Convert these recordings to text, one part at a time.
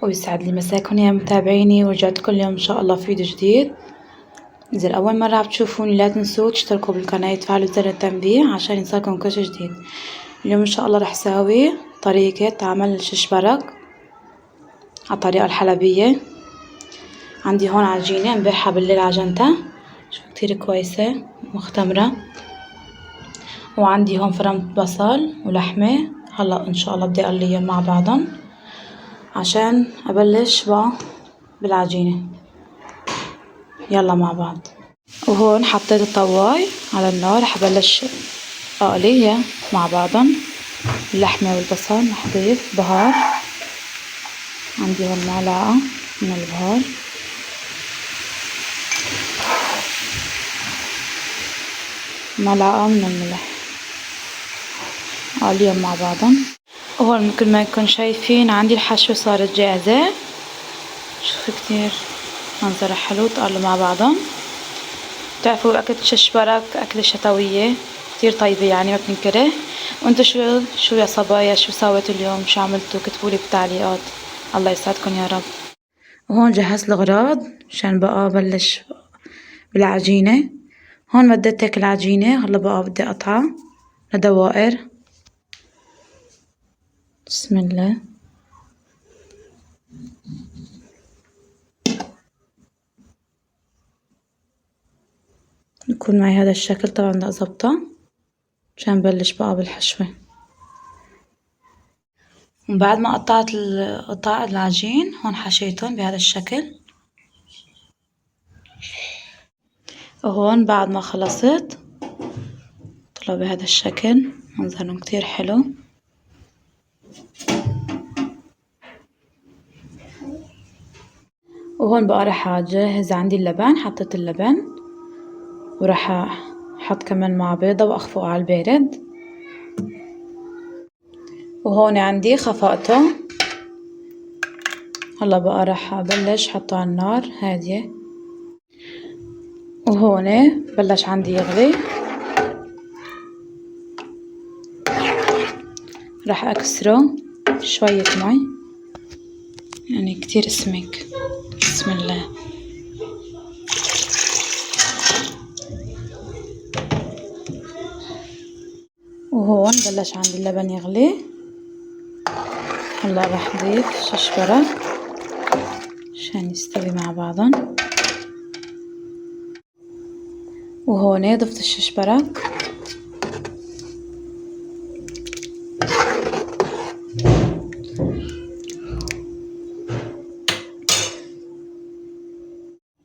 ويسعد لي مساكم يا متابعيني، ورجعت كل يوم إن شاء الله في فيديو جديد. إذا أول مرة عم تشوفوني لا تنسوا تشتركوا بالقناة وتفعلوا زر التنبيه عشان يوصلكم كل شي جديد. اليوم إن شاء الله رح ساوي طريقة عمل الششبرك على الطريقة الحلبية. عندي هون عجينة مبيعها بالليل عجنتها، شوف كتير كويسة مختمرة. وعندي هون فرمت بصل ولحمة، هلا إن شاء الله بدي أقليهم مع بعضهم عشان أبلش بقى بالعجينة. يلا مع بعض. وهون حطيت الطواي على النار، رح أبلش أقليها مع بعضهم اللحمة والبصل. رح أضيف بهار، عندي هون معلقة من البهار، معلقة من الملح، أقليهم مع بعضهم. وهون مثل ما انكم شايفين عندي الحشوة صارت جاهزة، شوفوا كتير منظرها حلو. تقلوا مع بعضهم. بتعرفوا أكلة الششبرك أكلة شتوية كتير طيبة، يعني ما بتنكره. وانتو شو يا صبايا، شو سويتوا اليوم، شو عملتوا؟ كتبولي بالتعليقات، الله يسعدكم يا رب. وهون جهزت الأغراض مشان بقى أبلش بالعجينة. هون مديت هيك العجينة، هلا بقى بدي أقطعها لدوائر. بسم الله. يكون معي هذا الشكل. طبعا بدي أظبطه مشان بلش بقى بالحشوة. وبعد ما قطعت قطع العجين هون حشيتهم بهذا الشكل. وهون بعد ما خلصت طلعوا بهذا الشكل، منظرهم كتير حلو. وهون بقى رح اجهز عندي اللبن. حطيت اللبن وراح احط كمان مع بيضة واخفقه على البارد. وهون عندي خفقته، هلا بقى راح ابلش حطه على النار هادية. وهون بلش عندي يغلي، راح اكسره شوية مي، يعني كتير سمك. بسم الله. وهون بلش عندي اللبن يغلي، هلا راح اضيف ششبرك عشان يستوي مع بعضهم. وهون ضفت الششبرك.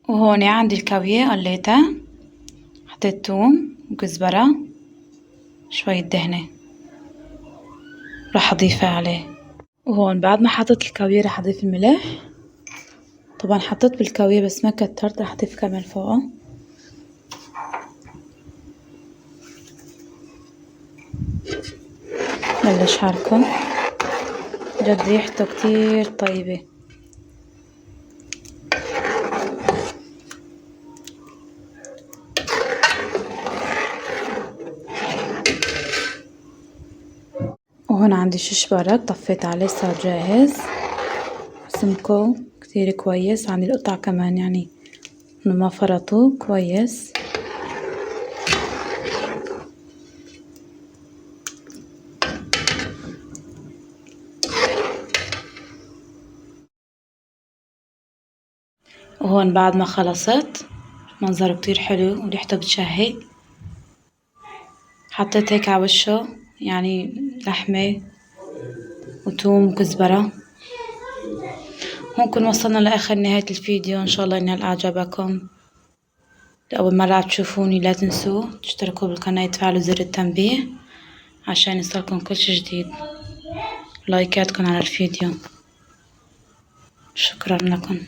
وهون عندي الكاوية قليتها، حطيت توم وكزبرة شوية دهنة راح اضيفها عليه. وهون بعد ما حطيت الكاوية راح اضيف الملح. طبعا حطيت بالكاوية بس ما كترت، راح اضيف كمان فوقه. بلش حركه، جد ريحته كتير طيبة. وهون عندي ششبرك طفيت عليه، صار جاهز. سمكه كتير كويس. عندي القطع كمان يعني انه ما فرطوا كويس. وهون بعد ما خلصت منظره كتير حلو وريحته بتشهي. حطيت هيك على وشه يعني لحمة وتوم وكزبرة. هون كنا وصلنا لآخر نهاية الفيديو. إن شاء الله ينال إعجابكم. لأول مرة عم تشوفوني لا تنسوا تشتركوا بالقناة وتفعلوا زر التنبيه عشان يصلكم كل شي جديد. لايكاتكم على الفيديو، شكرا لكم.